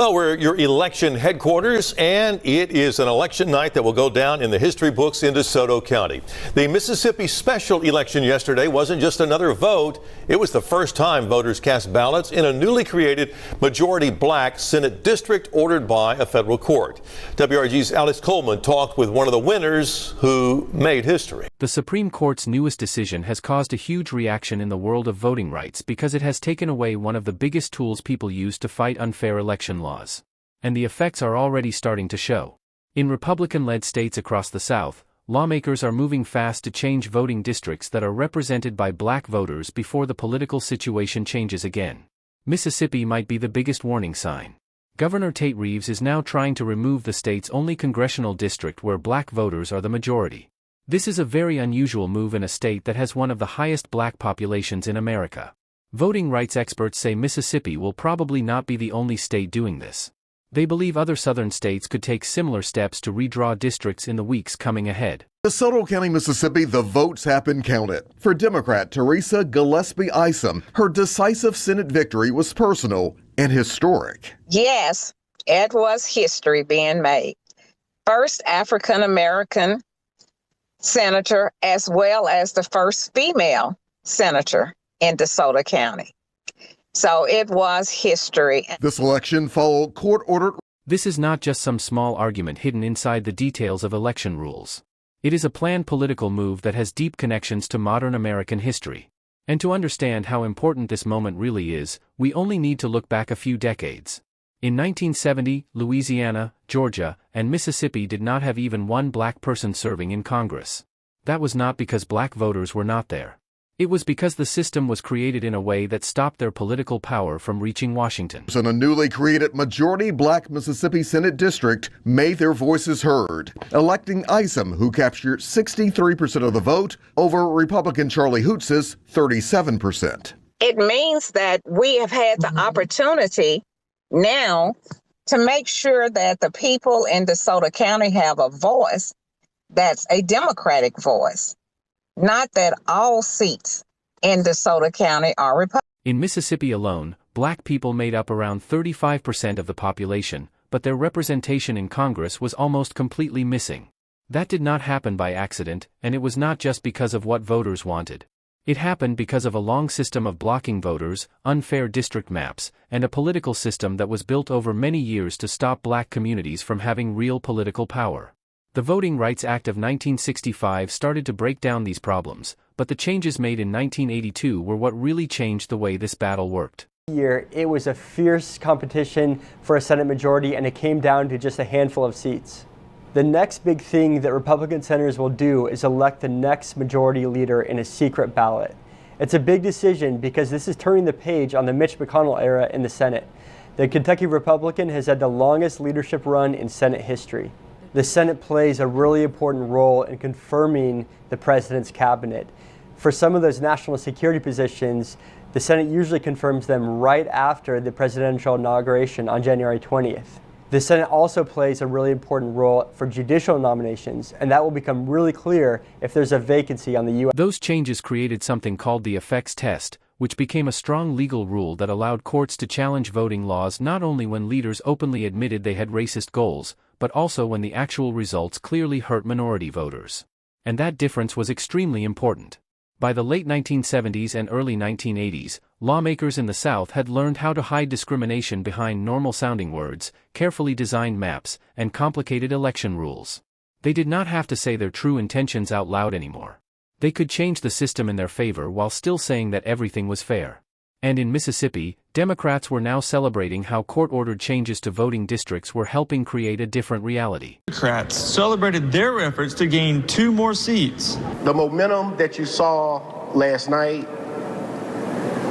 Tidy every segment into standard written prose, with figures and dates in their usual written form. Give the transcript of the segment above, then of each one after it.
Well, we're your election headquarters, and it is an election night that will go down in the history books in DeSoto County. The Mississippi special election yesterday wasn't just another vote. It was the first time voters cast ballots in a newly created majority black Senate district ordered by a federal court. WRG's Alex Coleman talked with one of the winners who made history. The Supreme Court's newest decision has caused a huge reaction in the world of voting rights because it has taken away one of the biggest tools people use to fight unfair election laws. And the effects are already starting to show. In Republican-led states across the South, lawmakers are moving fast to change voting districts that are represented by black voters before the political situation changes again. Mississippi might be the biggest warning sign. Governor Tate Reeves is now trying to remove the state's only congressional district where black voters are the majority. This is a very unusual move in a state that has one of the highest black populations in America. Voting rights experts say Mississippi will probably not be the only state doing this. They believe other southern states could take similar steps to redraw districts in the weeks coming ahead. DeSoto County, Mississippi, the votes have been counted. For Democrat Teresa Gillespie Isom, her decisive Senate victory was personal and historic. Yes, it was history being made. First African-American senator, as well as the first female senator in DeSoto County. So it was history. This election followed court-ordered. This is not just some small argument hidden inside the details of election rules. It is a planned political move that has deep connections to modern American history. And to understand how important this moment really is, we only need to look back a few decades. In 1970, Louisiana, Georgia, and Mississippi did not have even one black person serving in Congress. That was not because black voters were not there. It was because the system was created in a way that stopped their political power from reaching Washington. In a newly created majority black Mississippi Senate district made their voices heard, electing Isom, who captured 63% of the vote, over Republican Charlie Hoots's 37%. It means that we have had the opportunity now to make sure that the people in DeSoto County have a voice that's a Democratic voice. Not that all seats in DeSoto County are Republican. In Mississippi alone, black people made up around 35% of the population, but their representation in Congress was almost completely missing. That did not happen by accident, and it was not just because of what voters wanted. It happened because of a long system of blocking voters, unfair district maps, and a political system that was built over many years to stop black communities from having real political power. The Voting Rights Act of 1965 started to break down these problems, but the changes made in 1982 were what really changed the way this battle worked. It was a fierce competition for a Senate majority, and it came down to just a handful of seats. The next big thing that Republican senators will do is elect the next majority leader in a secret ballot. It's a big decision because this is turning the page on the Mitch McConnell era in the Senate. The Kentucky Republican has had the longest leadership run in Senate history. The Senate plays a really important role in confirming the president's cabinet. For some of those national security positions, the Senate usually confirms them right after the presidential inauguration on January 20th. The Senate also plays a really important role for judicial nominations, and that will become really clear if there's a vacancy on the U.S. Those changes created something called the effects test, which became a strong legal rule that allowed courts to challenge voting laws not only when leaders openly admitted they had racist goals, but also when the actual results clearly hurt minority voters. And that difference was extremely important. By the late 1970s and early 1980s, lawmakers in the South had learned how to hide discrimination behind normal-sounding words, carefully designed maps, and complicated election rules. They did not have to say their true intentions out loud anymore. They could change the system in their favor while still saying that everything was fair. And in Mississippi, Democrats were now celebrating how court-ordered changes to voting districts were helping create a different reality. Democrats celebrated their efforts to gain 2 more seats. The momentum that you saw last night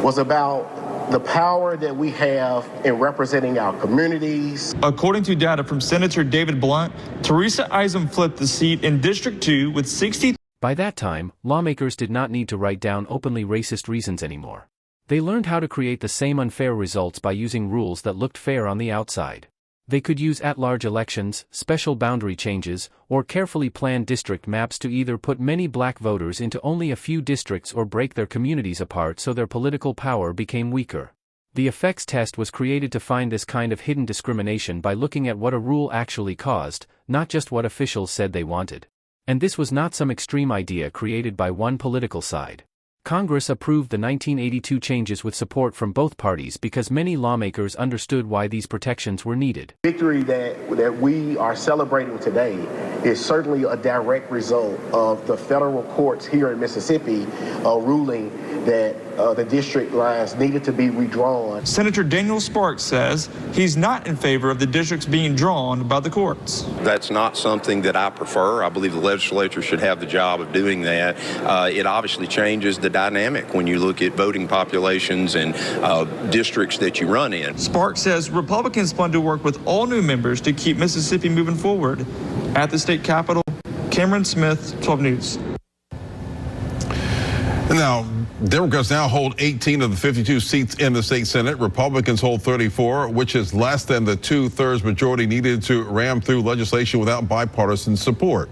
was about the power that we have in representing our communities. According to data from Senator David Blunt, Teresa Isom flipped the seat in District 2 with 60. By that time, lawmakers did not need to write down openly racist reasons anymore. They learned how to create the same unfair results by using rules that looked fair on the outside. They could use at-large elections, special boundary changes, or carefully planned district maps to either put many black voters into only a few districts or break their communities apart so their political power became weaker. The effects test was created to find this kind of hidden discrimination by looking at what a rule actually caused, not just what officials said they wanted. And this was not some extreme idea created by one political side. Congress approved the 1982 changes with support from both parties because many lawmakers understood why these protections were needed. Victory that we are celebrating today is certainly a direct result of the federal courts here in Mississippi ruling that the district lines needed to be redrawn. Senator Daniel Sparks says he's not in favor of the districts being drawn by the courts. That's not something that I prefer. I believe the legislature should have the job of doing that. It obviously changes the dynamic when you look at voting populations and districts that you run in. Sparks says Republicans plan to work with all new members to keep Mississippi moving forward. At the state capitol, Cameron Smith, 12 News. Now, Democrats now hold 18 of the 52 seats in the state Senate. Republicans hold 34, which is less than the 2/3 majority needed to ram through legislation without bipartisan support.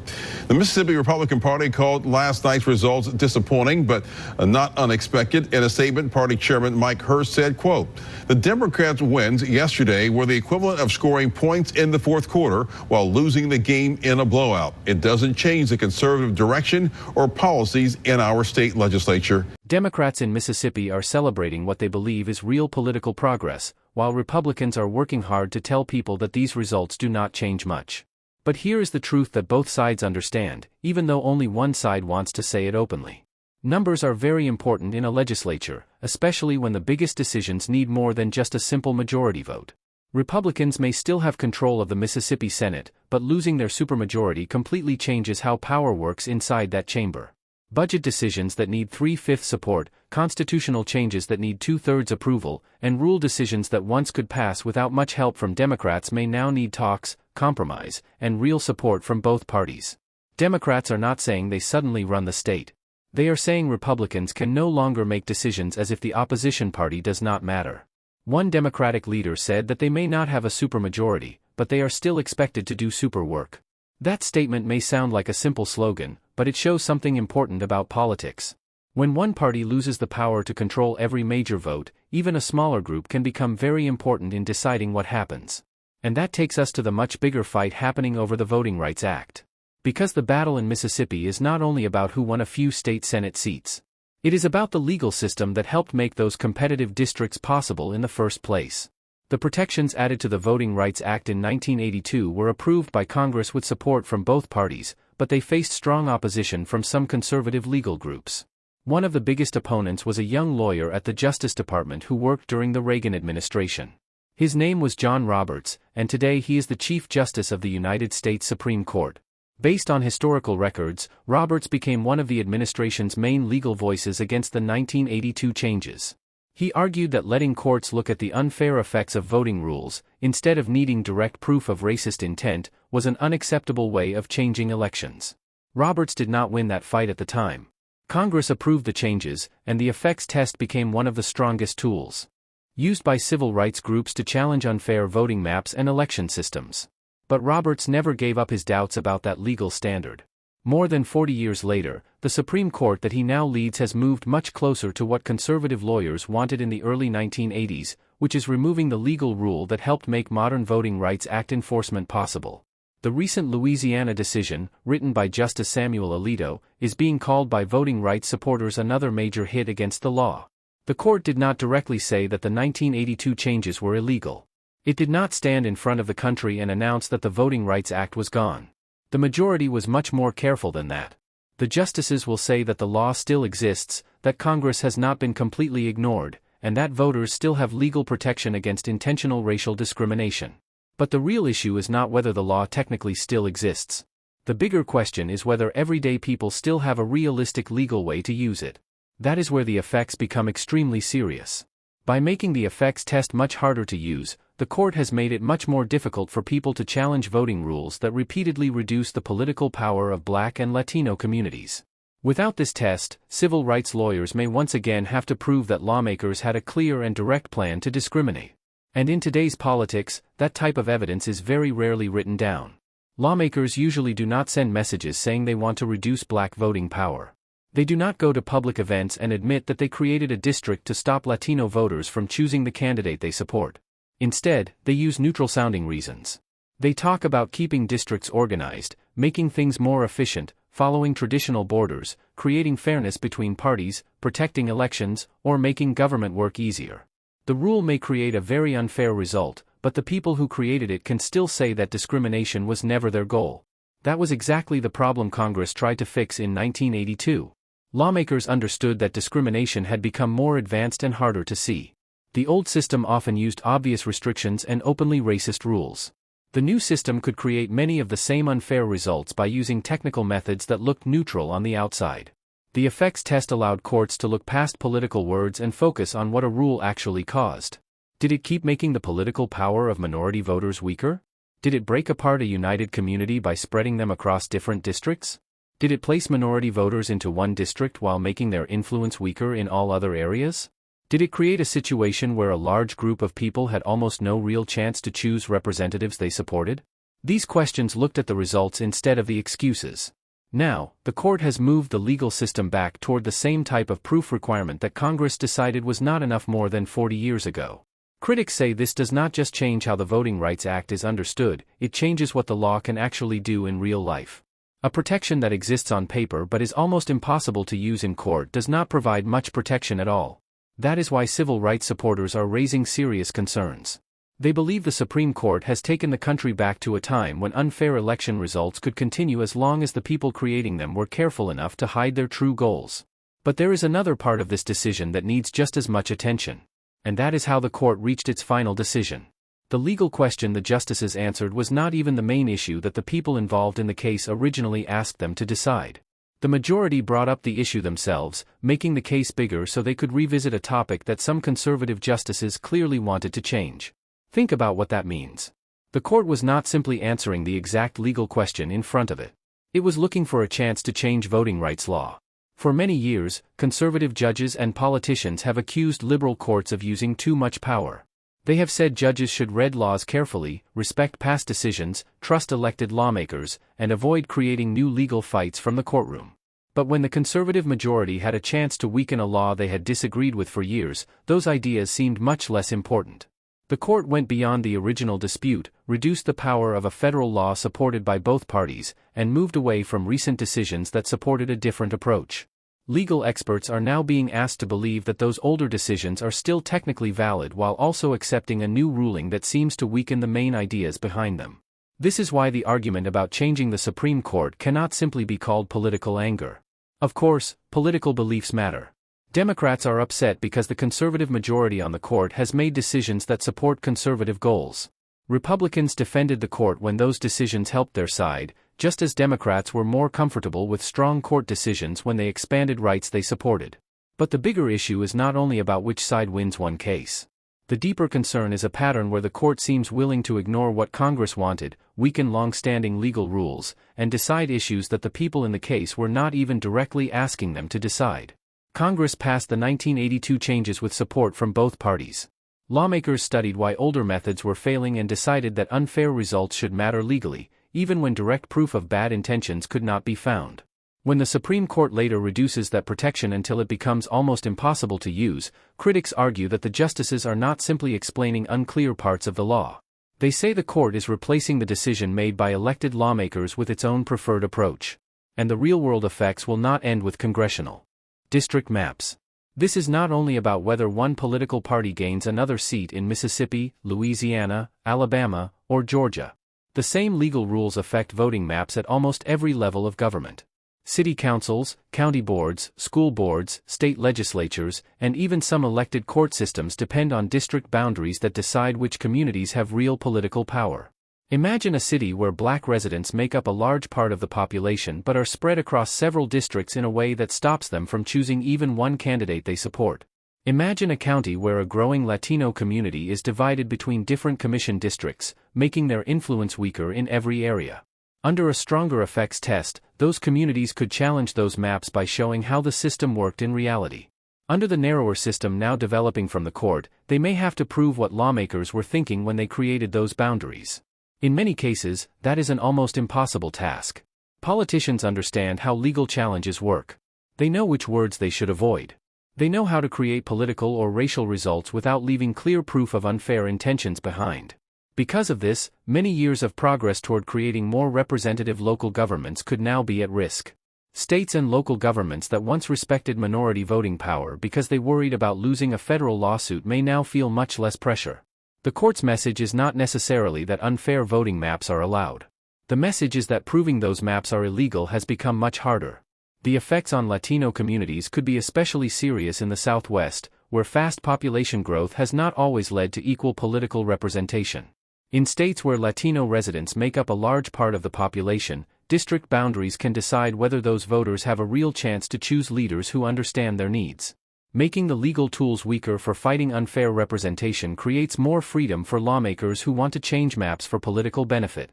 The Mississippi Republican Party called last night's results disappointing, but not unexpected. In a statement, party chairman Mike Hurst said, quote, "The Democrats' wins yesterday were the equivalent of scoring points in the fourth quarter while losing the game in a blowout. It doesn't change the conservative direction or policies in our state legislature." Democrats in Mississippi are celebrating what they believe is real political progress, while Republicans are working hard to tell people that these results do not change much. But here is the truth that both sides understand, even though only one side wants to say it openly. Numbers are very important in a legislature, especially when the biggest decisions need more than just a simple majority vote. Republicans may still have control of the Mississippi Senate, but losing their supermajority completely changes how power works inside that chamber. Budget decisions that need 3/5 support, constitutional changes that need 2/3 approval, and rule decisions that once could pass without much help from Democrats may now need talks, compromise, and real support from both parties. Democrats are not saying they suddenly run the state. They are saying Republicans can no longer make decisions as if the opposition party does not matter. One Democratic leader said that they may not have a supermajority, but they are still expected to do super work. That statement may sound like a simple slogan, but it shows something important about politics. When one party loses the power to control every major vote, even a smaller group can become very important in deciding what happens. And that takes us to the much bigger fight happening over the Voting Rights Act. Because the battle in Mississippi is not only about who won a few state Senate seats. It is about the legal system that helped make those competitive districts possible in the first place. The protections added to the Voting Rights Act in 1982 were approved by Congress with support from both parties, but they faced strong opposition from some conservative legal groups. One of the biggest opponents was a young lawyer at the Justice Department who worked during the Reagan administration. His name was John Roberts, and today he is the Chief Justice of the United States Supreme Court. Based on historical records, Roberts became one of the administration's main legal voices against the 1982 changes. He argued that letting courts look at the unfair effects of voting rules, instead of needing direct proof of racist intent, was an unacceptable way of changing elections. Roberts did not win that fight at the time. Congress approved the changes, and the effects test became one of the strongest tools used by civil rights groups to challenge unfair voting maps and election systems. But Roberts never gave up his doubts about that legal standard. More than 40 years later, the Supreme Court that he now leads has moved much closer to what conservative lawyers wanted in the early 1980s, which is removing the legal rule that helped make modern Voting Rights Act enforcement possible. The recent Louisiana decision, written by Justice Samuel Alito, is being called by voting rights supporters another major hit against the law. The court did not directly say that the 1982 changes were illegal. It did not stand in front of the country and announce that the Voting Rights Act was gone. The majority was much more careful than that. The justices will say that the law still exists, that Congress has not been completely ignored, and that voters still have legal protection against intentional racial discrimination. But the real issue is not whether the law technically still exists. The bigger question is whether everyday people still have a realistic legal way to use it. That is where the effects become extremely serious. By making the effects test much harder to use, the court has made it much more difficult for people to challenge voting rules that repeatedly reduce the political power of Black and Latino communities. Without this test, civil rights lawyers may once again have to prove that lawmakers had a clear and direct plan to discriminate. And in today's politics, that type of evidence is very rarely written down. Lawmakers usually do not send messages saying they want to reduce Black voting power. They do not go to public events and admit that they created a district to stop Latino voters from choosing the candidate they support. Instead, they use neutral-sounding reasons. They talk about keeping districts organized, making things more efficient, following traditional borders, creating fairness between parties, protecting elections, or making government work easier. The rule may create a very unfair result, but the people who created it can still say that discrimination was never their goal. That was exactly the problem Congress tried to fix in 1982. Lawmakers understood that discrimination had become more advanced and harder to see. The old system often used obvious restrictions and openly racist rules. The new system could create many of the same unfair results by using technical methods that looked neutral on the outside. The effects test allowed courts to look past political words and focus on what a rule actually caused. Did it keep making the political power of minority voters weaker? Did it break apart a united community by spreading them across different districts? Did it place minority voters into one district while making their influence weaker in all other areas? Did it create a situation where a large group of people had almost no real chance to choose representatives they supported? These questions looked at the results instead of the excuses. Now, the court has moved the legal system back toward the same type of proof requirement that Congress decided was not enough more than 40 years ago. Critics say this does not just change how the Voting Rights Act is understood, it changes what the law can actually do in real life. A protection that exists on paper but is almost impossible to use in court does not provide much protection at all. That is why civil rights supporters are raising serious concerns. They believe the Supreme Court has taken the country back to a time when unfair election results could continue as long as the people creating them were careful enough to hide their true goals. But there is another part of this decision that needs just as much attention. And that is how the court reached its final decision. The legal question the justices answered was not even the main issue that the people involved in the case originally asked them to decide. The majority brought up the issue themselves, making the case bigger so they could revisit a topic that some conservative justices clearly wanted to change. Think about what that means. The court was not simply answering the exact legal question in front of it. It was looking for a chance to change voting rights law. For many years, conservative judges and politicians have accused liberal courts of using too much power. They have said judges should read laws carefully, respect past decisions, trust elected lawmakers, and avoid creating new legal fights from the courtroom. But when the conservative majority had a chance to weaken a law they had disagreed with for years, those ideas seemed much less important. The court went beyond the original dispute, reduced the power of a federal law supported by both parties, and moved away from recent decisions that supported a different approach. Legal experts are now being asked to believe that those older decisions are still technically valid while also accepting a new ruling that seems to weaken the main ideas behind them. This is why the argument about changing the Supreme Court cannot simply be called political anger. Of course, political beliefs matter. Democrats are upset because the conservative majority on the court has made decisions that support conservative goals. Republicans defended the court when those decisions helped their side, just as Democrats were more comfortable with strong court decisions when they expanded rights they supported. But the bigger issue is not only about which side wins one case. The deeper concern is a pattern where the court seems willing to ignore what Congress wanted, weaken long-standing legal rules, and decide issues that the people in the case were not even directly asking them to decide. Congress passed the 1982 changes with support from both parties. Lawmakers studied why older methods were failing and decided that unfair results should matter legally, even when direct proof of bad intentions could not be found. When the Supreme Court later reduces that protection until it becomes almost impossible to use, critics argue that the justices are not simply explaining unclear parts of the law. They say the court is replacing the decision made by elected lawmakers with its own preferred approach. And the real-world effects will not end with congressional district maps. This is not only about whether one political party gains another seat in Mississippi, Louisiana, Alabama, or Georgia. The same legal rules affect voting maps at almost every level of government. City councils, county boards, school boards, state legislatures, and even some elected court systems depend on district boundaries that decide which communities have real political power. Imagine a city where black residents make up a large part of the population but are spread across several districts in a way that stops them from choosing even one candidate they support. Imagine a county where a growing Latino community is divided between different commission districts, making their influence weaker in every area. Under a stronger effects test, those communities could challenge those maps by showing how the system worked in reality. Under the narrower system now developing from the court, they may have to prove what lawmakers were thinking when they created those boundaries. In many cases, that is an almost impossible task. Politicians understand how legal challenges work. They know which words they should avoid. They know how to create political or racial results without leaving clear proof of unfair intentions behind. Because of this, many years of progress toward creating more representative local governments could now be at risk. States and local governments that once respected minority voting power because they worried about losing a federal lawsuit may now feel much less pressure. The court's message is not necessarily that unfair voting maps are allowed. The message is that proving those maps are illegal has become much harder. The effects on Latino communities could be especially serious in the Southwest, where fast population growth has not always led to equal political representation. In states where Latino residents make up a large part of the population, district boundaries can decide whether those voters have a real chance to choose leaders who understand their needs. Making the legal tools weaker for fighting unfair representation creates more freedom for lawmakers who want to change maps for political benefit.